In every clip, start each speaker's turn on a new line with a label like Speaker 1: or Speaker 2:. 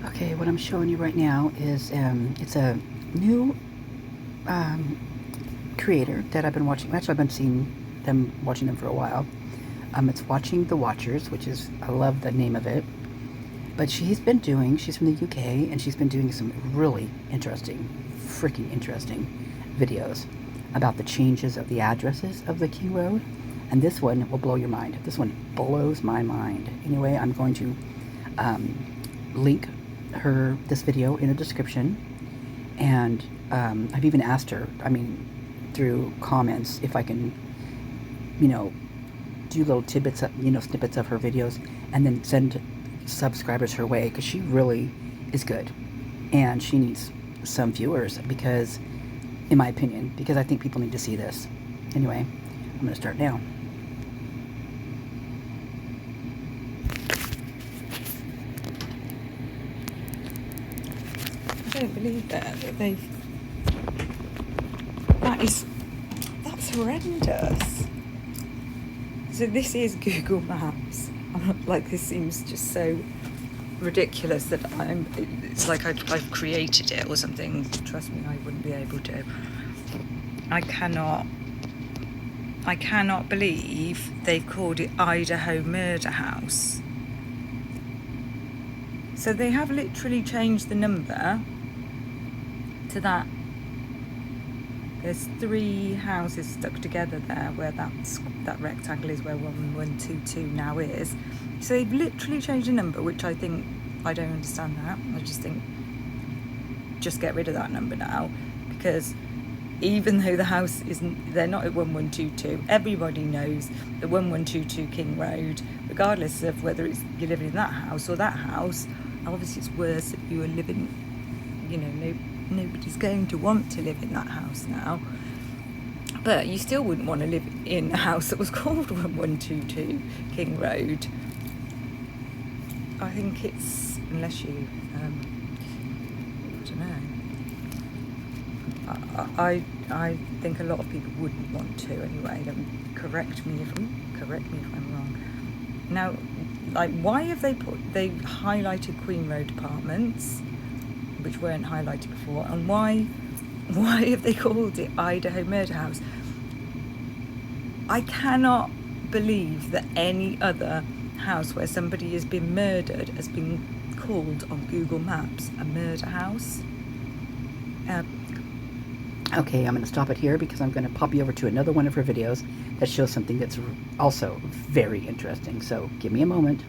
Speaker 1: Okay, what I'm showing you right now is it's a new creator that I've been watching. Actually, I've been watching them for a while. It's Watching the Watchers, which is, I love the name of it. But she's from the UK, and she's been doing some really freaking interesting videos about the changes of the addresses of the King Road. And this one will blow your mind. This one blows my mind. Anyway, I'm going to link this video in the description, and I've even asked her, through comments, if I can, do little tidbits, snippets of her videos, and then send subscribers her way, because she really is good, and she needs some viewers, because, in my opinion, because I think people need to see this. Anyway, I'm going to start now.
Speaker 2: I don't believe that that's horrendous. So this is Google Maps. This seems just so ridiculous that it's like I've created it or something. Trust me, I wouldn't be able to. I cannot believe they've called it Idaho Murder House. So they have literally changed the number to that. There's 3 houses stuck together there where that rectangle is where 1122 now is. So they've literally changed the number, which I don't understand that. I just think, just get rid of that number now, because even though the house they're not at 1122, everybody knows that 1122 King Road, regardless of whether you're living in that house or that house, obviously it's worse if you are living, nobody's going to want to live in that house now. But you still wouldn't want to live in a house that was called 1122 King Road. I think it's, unless you, I don't know. I think a lot of people wouldn't want to anyway. Correct me if I'm wrong. Now, why have they highlighted Queen Road apartments, which weren't highlighted before, and why have they called it Idaho Murder House? I cannot believe that any other house where somebody has been murdered has been called on Google Maps a murder house.
Speaker 1: Okay, I'm going to stop it here, because I'm going to pop you over to another one of her videos that shows something that's also very interesting. So give me a moment.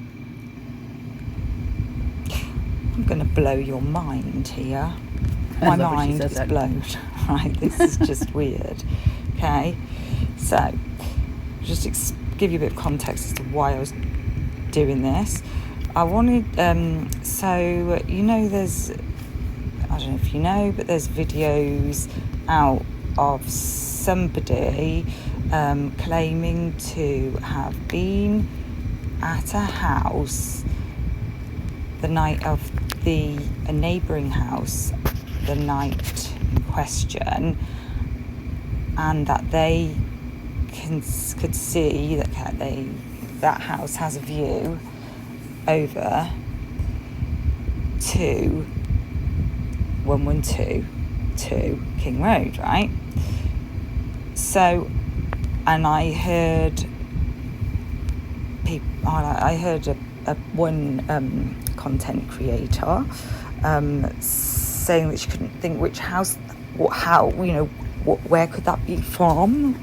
Speaker 2: I'm going to blow your mind here. My mind is blown. Right, this is just weird. Okay, so just give you a bit of context as to why I was doing this. I wanted, there's, I don't know if you know, but there's videos out of somebody claiming to have been at a house the night of a neighbouring house the night in question, and that they could see that house has a view over to 1122 King Road, right? So, and I heard one content creator saying that she couldn't think which house, where could that be from?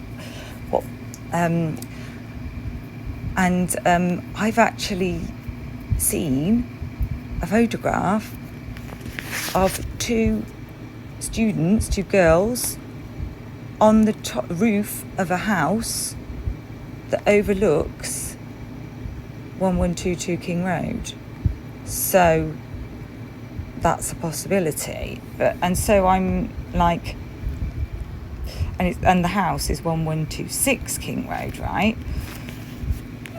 Speaker 2: I've actually seen a photograph of 2 girls on the roof of a house that overlooks 1122 King Road. So that's a possibility. So I'm like, and the house is 1126 King Road, right?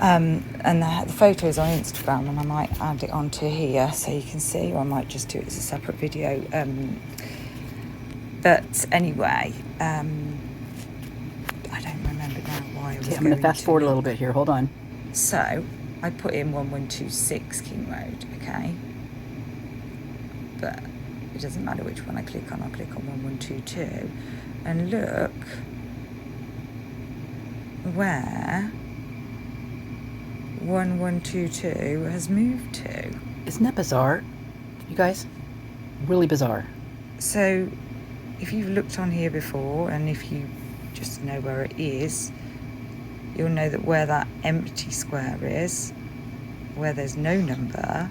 Speaker 2: And the photo's on Instagram, and I might add it onto here so you can see, or I might just do it as a separate video. But anyway, I don't remember now why I was
Speaker 1: I'm going to fast forward a little bit here. Hold on.
Speaker 2: So I put in 1126 King Road, okay? but it doesn't matter which one I click on. I'll click on 1122 and look where 1122 has moved to.
Speaker 1: Isn't that bizarre, you guys? Really bizarre.
Speaker 2: So if you've looked on here before, and if you just know where it is, you'll know that where that empty square is, where there's no number,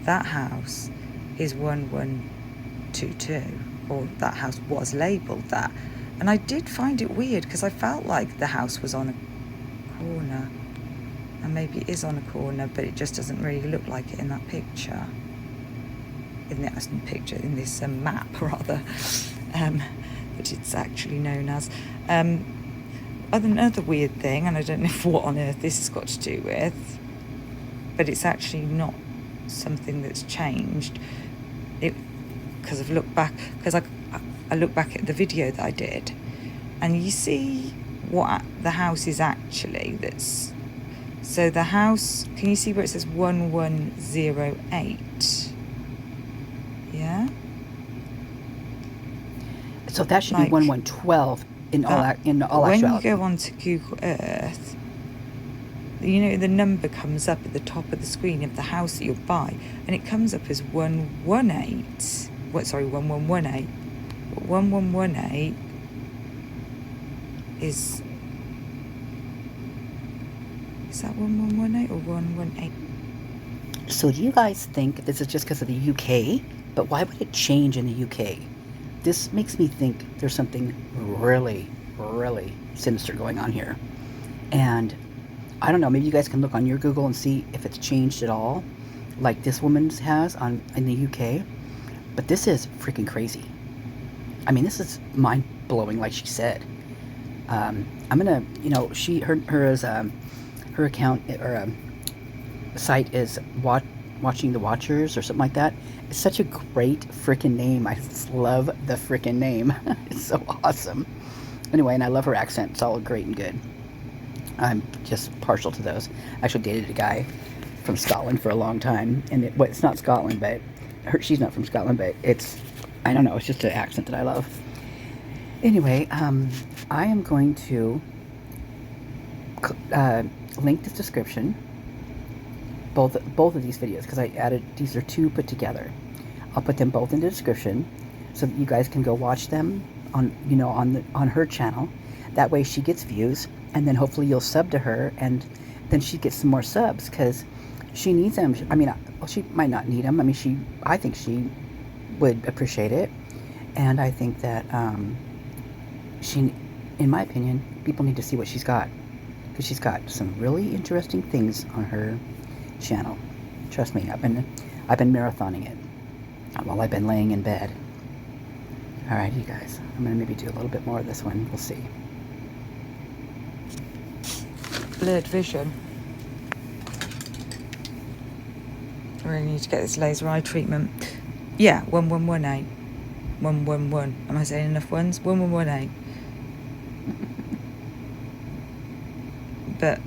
Speaker 2: that house is 1122, or that house was labelled that. And I did find it weird because I felt like the house was on a corner, and maybe it is on a corner, but it just doesn't really look like it in that picture. In this map rather, that it's actually known as. Another weird thing, and I don't know what on earth this has got to do with, but it's actually not something that's changed. Because I've looked back, because I looked back at the video that I did, and you see what the house is actually. So the house, can you see where it says 1108? Yeah.
Speaker 1: So that should be 1112 in all actuality.
Speaker 2: When you go onto Google Earth, you know the number comes up at the top of the screen of the house that you'll buy, and it comes up as 118. 1118. But 1118 is that 1118 or 118?
Speaker 1: So do you guys think this is just because of the UK? But why would it change in the UK? This makes me think there's something really, really sinister going on here. And I don't know, maybe you guys can look on your Google and see if it's changed at all, like this woman's has in the UK. But this is freaking crazy. I mean, this is mind-blowing, like she said. I'm gonna, her account or site is Watching the Watchers or something like that. It's such a great freaking name. I just love the freaking name. It's so awesome. Anyway, and I love her accent. It's all great and good. I'm just partial to those. I actually dated a guy from Scotland for a long time, and it's not Scotland, but she's not from Scotland, but it's, I don't know, it's just an accent that I love. Anyway, I am going to link this description, both of these videos, because I added, these are two put together. I'll put them both in the description so that you guys can go watch them on her channel. That way she gets views, and then hopefully you'll sub to her, and then she gets some more subs, because she needs them. I mean, well, she might not need them. I mean, I think she would appreciate it, and I think that in my opinion, people need to see what she's got, because she's got some really interesting things on her channel. Trust me, I've been marathoning it while I've been laying in bed. Alright, you guys, I'm gonna maybe do a little bit more of this one. We'll see.
Speaker 2: Blurred vision. I really need to get this laser eye treatment. Yeah, 1118. 111. Am I saying enough ones? 1118. But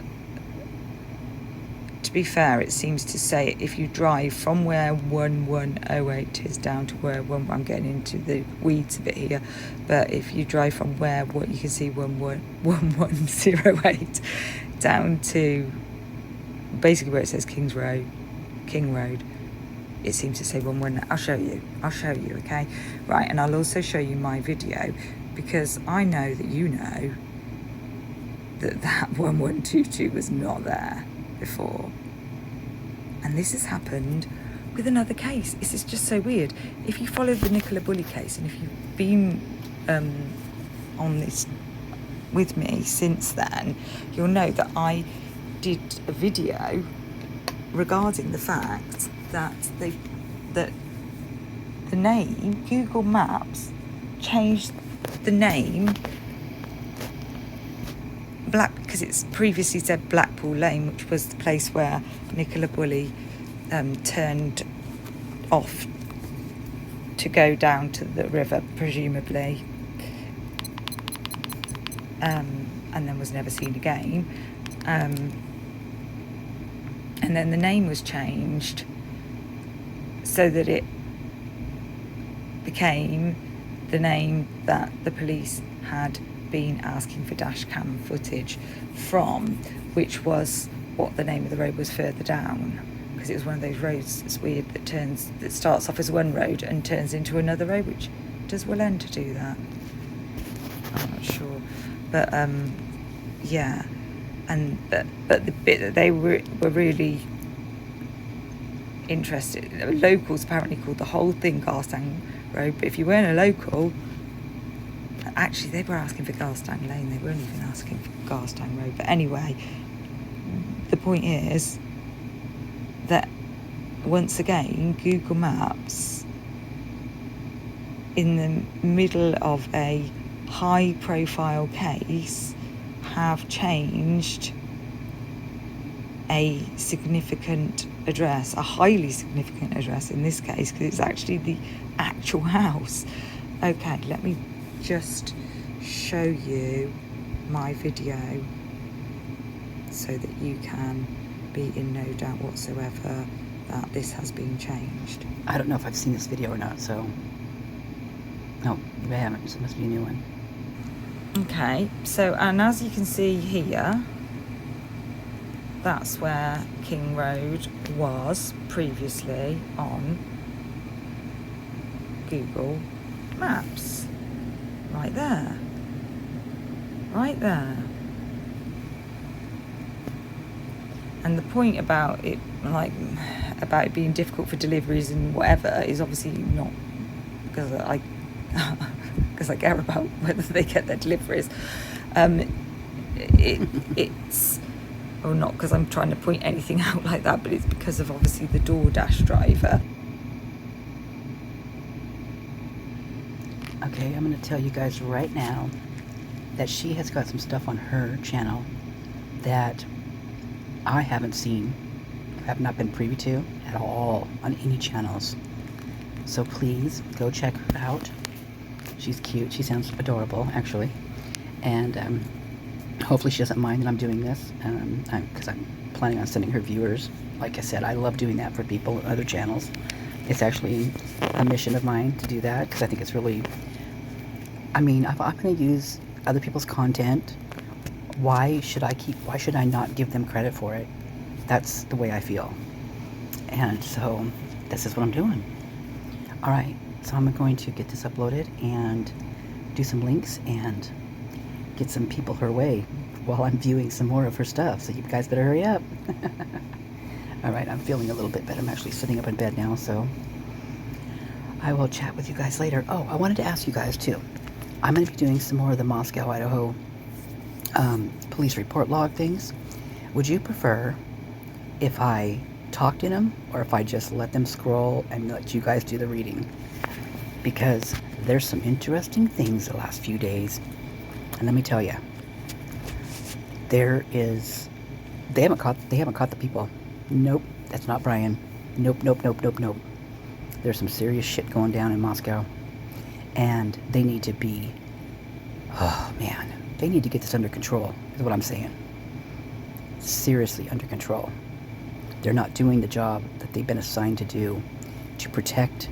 Speaker 2: to be fair, it seems to say if you drive from where 1108 is down to where I'm getting into the weeds a bit here, but if you drive from where you can see 1108 down to basically where it says King Road, it seems to say 119. I'll show you, okay? Right, and I'll also show you my video, because I know that you know that 1122 was not there before. And this has happened with another case. This is just so weird. If you follow the Nicola Bulley case, and if you've been on this with me since then, you'll know that I did a video regarding the fact that the name, Google Maps changed the name because it's previously said Blackpool Lane, which was the place where Nicola Bulley turned off to go down to the river, presumably, and then was never seen again. And then the name was changed so that it became the name that the police had been asking for dash cam footage from, which was what the name of the road was further down, because it was one of those roads that's weird that starts off as one road and turns into another road, which does Willenta do that? I'm not sure, but yeah, and but the bit that they were really interested, locals apparently called the whole thing Garstang Road, but if you weren't a local, actually they were asking for Garstang Lane, they weren't even asking for Garstang Road. But anyway, the point is that once again Google Maps, in the middle of a high profile case, have changed a significant address, a highly significant address in this case, because it's actually the actual house. Okay, let me just show you my video so that you can be in no doubt whatsoever that this has been changed.
Speaker 1: I don't know if I've seen this video or not, so... No, maybe I haven't, so it must be a new one.
Speaker 2: Okay, so, and as you can see here, that's where King Road was previously on Google Maps. Right there. Right there. And the point about it, like, about it being difficult for deliveries and whatever, is obviously not because I care about whether they get their deliveries. It's or not because I'm trying to point anything out like that, but it's because of obviously the DoorDash driver.
Speaker 1: Okay, I'm going to tell you guys right now that she has got some stuff on her channel that I haven't seen, have not been privy to at all on any channels. So please go check her out. She's cute. She sounds adorable, actually. And hopefully she doesn't mind that I'm doing this, because I'm planning on sending her viewers. Like I said, I love doing that for people on other channels. It's actually a mission of mine to do that, because I think it's really... I mean, I'm going to use other people's content. Why should I not give them credit for it? That's the way I feel. And so, this is what I'm doing. Alright, so I'm going to get this uploaded and do some links and get some people her way while I'm viewing some more of her stuff. So you guys better hurry up. Alright, I'm feeling a little bit better. I'm actually sitting up in bed now, so I will chat with you guys later. Oh, I wanted to ask you guys too. I'm going to be doing some more of the Moscow, Idaho police report log things. Would you prefer if I talked in them or if I just let them scroll and let you guys do the reading? Because there's some interesting things the last few days. And let me tell you, they haven't caught the people. Nope, that's not Brian. Nope. There's some serious shit going down in Moscow. And they need to be, oh man, they need to get this under control, is what I'm saying. Seriously under control. They're not doing the job that they've been assigned to do to protect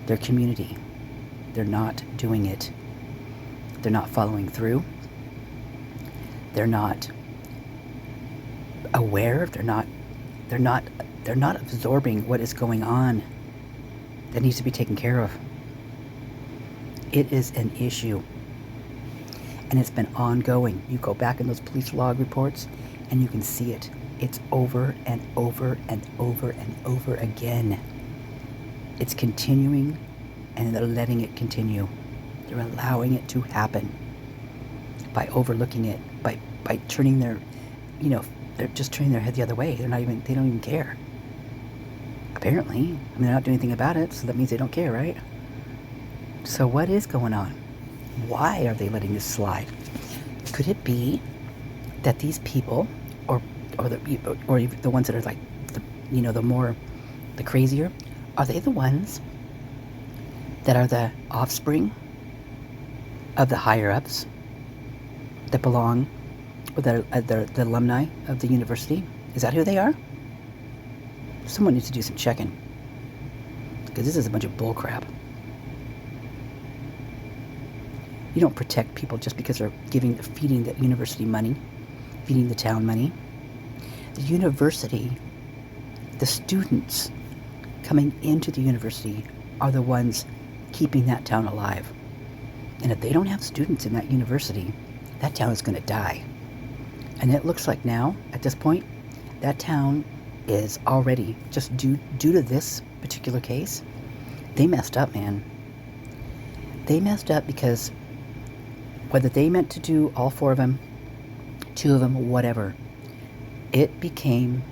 Speaker 1: their community. They're not doing it. They're not following through. They're not aware. They're not absorbing what is going on that needs to be taken care of. It is an issue. And it's been ongoing. You go back in those police log reports and you can see it. It's over and over and over and over again. It's continuing, and they're letting it continue. They're allowing it to happen by overlooking it, by turning their, they're just turning their head the other way. They don't even care. Apparently. I mean, they're not doing anything about it, so that means they don't care, right? So what is going on? Why are they letting this slide? Could it be that these people, or the ones that are like, the crazier, are they the ones that are the offspring of the higher ups that belong with the alumni of the university? Is that who they are? Someone needs to do some checking, because this is a bunch of bull crap. You don't protect people just because they're feeding the university money, feeding the town money. The university, the students coming into the university are the ones keeping that town alive. And if they don't have students in that university, that town is going to die. And it looks like now, at this point, that town is already, just due to this particular case, they messed up, man. They messed up because whether they meant to do all 4 of them, 2 of them, whatever, it became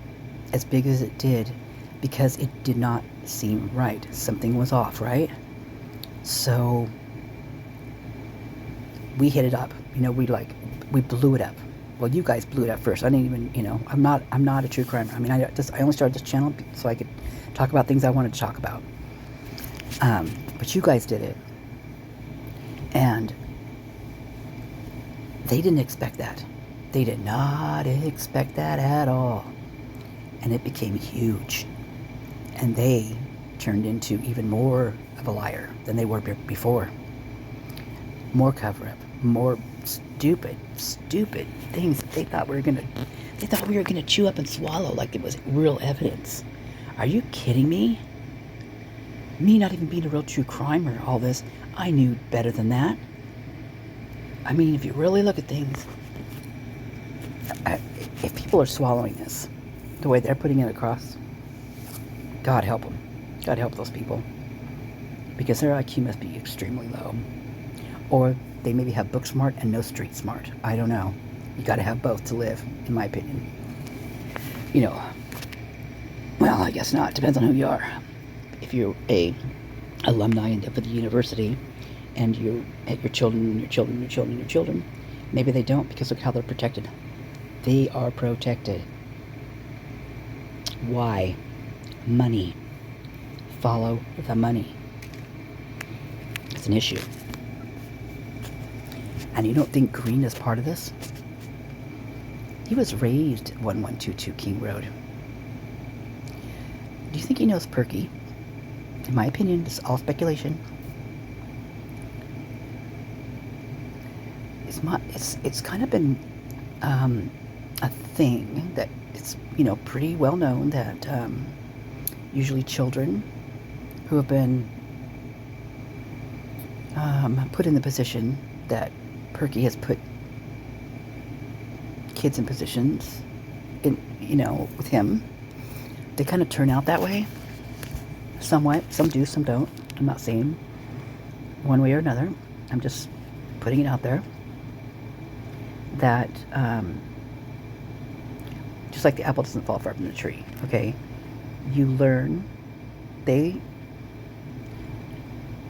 Speaker 1: as big as it did because it did not seem right. Something was off, right? So we hit it up. You know, we blew it up. Well, you guys blew it up first. I didn't even, you know, I'm not a true crime. I mean, I only started this channel so I could talk about things I wanted to talk about. But you guys did it. And they didn't expect that. They did not expect that at all. And it became huge. And they turned into even more of a liar than they were before. More cover-up, more stupid things that they thought we were gonna chew up and swallow like it was real evidence. Are you kidding me? Me not even being a real true crimer, all this, I knew better than that. I mean, if you really look at things, if people are swallowing this the way they're putting it across, God help them. God help those people. Because their IQ must be extremely low. Or they maybe have book smart and no street smart. I don't know. You got to have both to live, in my opinion. You know, well, I guess not. Depends on who you are. If you're a alumni of the university and you at your children, maybe they don't, because look how they're protected. They are protected. Why? Money. Follow the money. It's an issue. And you don't think Green is part of this? He was raised 1122 King Road. Do you think he knows Perky? In my opinion, it's all speculation. It's kind of been a thing that it's, you know, pretty well known that usually children who have been put in the position that Perky has put kids in positions in, you know, with him, they kind of turn out that way somewhat. Some do, some don't. I'm not saying one way or another. I'm just putting it out there that just like the apple doesn't fall far from the tree, okay? You learn,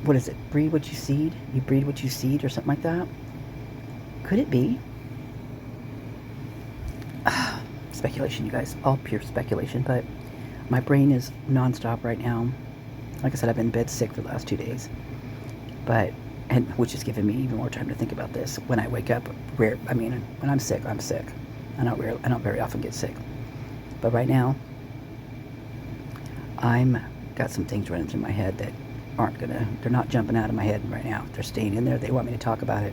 Speaker 1: what is it, breed what you seed? You breed what you seed or something like that? Could it be? Speculation, you guys. All pure speculation, but my brain is nonstop right now. Like I said, I've been in bed sick for the last 2 days. And which is giving me even more time to think about this. When I wake up, when I'm sick, I'm sick. I don't very often get sick. But right now, I'm got some things running through my head that they're not jumping out of my head right now. They're staying in there. They want me to talk about it.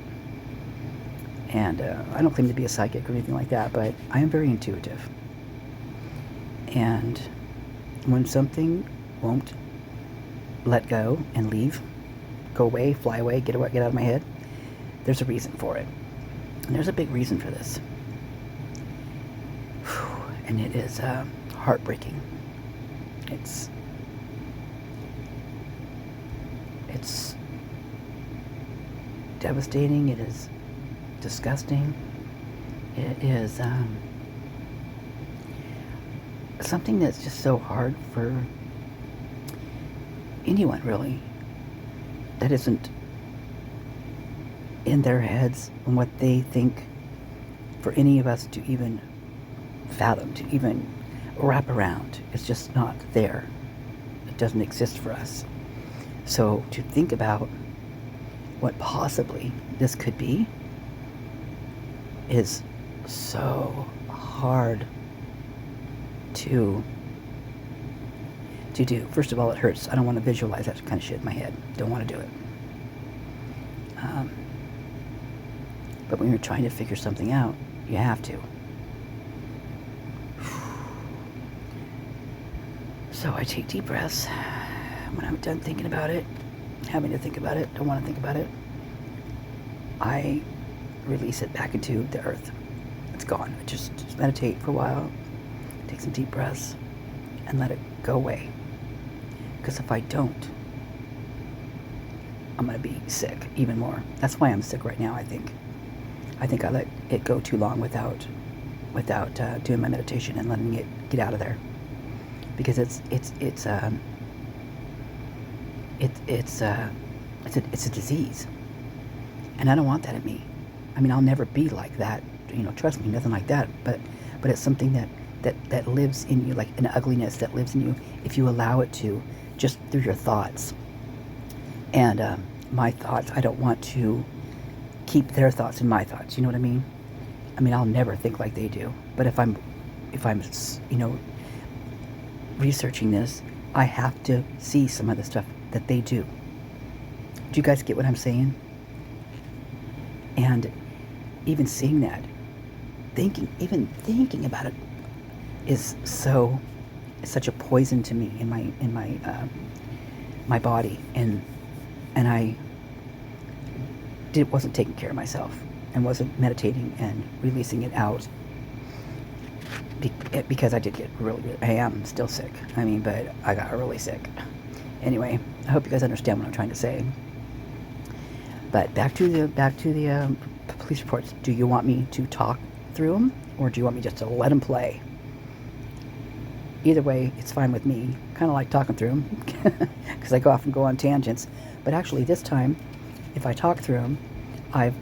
Speaker 1: And I don't claim to be a psychic or anything like that, but I am very intuitive. And when something won't let go and leave, go away, fly away, get out of my head, there's a reason for it. And there's a big reason for this. And it is heartbreaking. It's devastating. It is disgusting. It is something that's just so hard for anyone, really, that isn't in their heads and what they think, for any of us to even fathom, to even wrap around. It's just not there. It doesn't exist for us. So to think about what possibly this could be is so hard to do. First of all, it hurts. I don't want to visualize that kind of shit in my head. Don't want to do it. But when you're trying to figure something out, you have to. So I take deep breaths. When I'm done thinking about it, having to think about it, don't want to think about it, I release it back into the earth. It's gone. I just meditate for a while, take some deep breaths, and let it go away. Because if I don't, I'm going to be sick even more. That's why I'm sick right now, I think. I think I let it go too long without doing my meditation and letting it get out of there. Because it's a disease, and I don't want that in me. I mean, I'll never be like that, trust me, nothing like that, but it's something that lives in you, like an ugliness that lives in you if you allow it to, just through your thoughts. And my thoughts, I don't want to keep their thoughts in my thoughts, you know what I mean? I mean, I'll never think like they do, but if I'm researching this, I have to see some of the stuff that they do. Do you guys get what I'm saying? And even seeing that, even thinking about it is such a poison to me in my body, and I wasn't taking care of myself and wasn't meditating and releasing it out. Because I did get really good. I am still sick. I mean, but I got really sick. Anyway, I hope you guys understand what I'm trying to say. But back to the police reports. Do you want me to talk through them, or do you want me just to let them play? Either way, it's fine with me. Kind of like talking through them because I go off and go on tangents. But actually, this time, if I talk through them, I've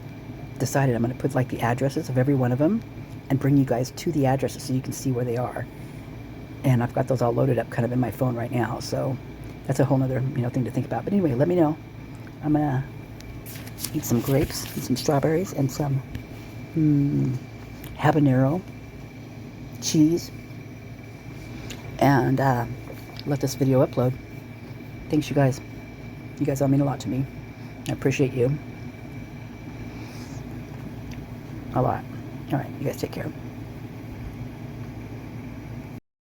Speaker 1: decided I'm going to put like the addresses of every one of them and bring you guys to the addresses so you can see where they are. And I've got those all loaded up kind of in my phone right now, so that's a whole nother thing to think about. But anyway, let me know. I'm gonna eat some grapes and some strawberries and some habanero cheese, and let this video upload. Thanks, you guys. You guys all mean a lot to me. I appreciate you a lot. All right, you guys take care.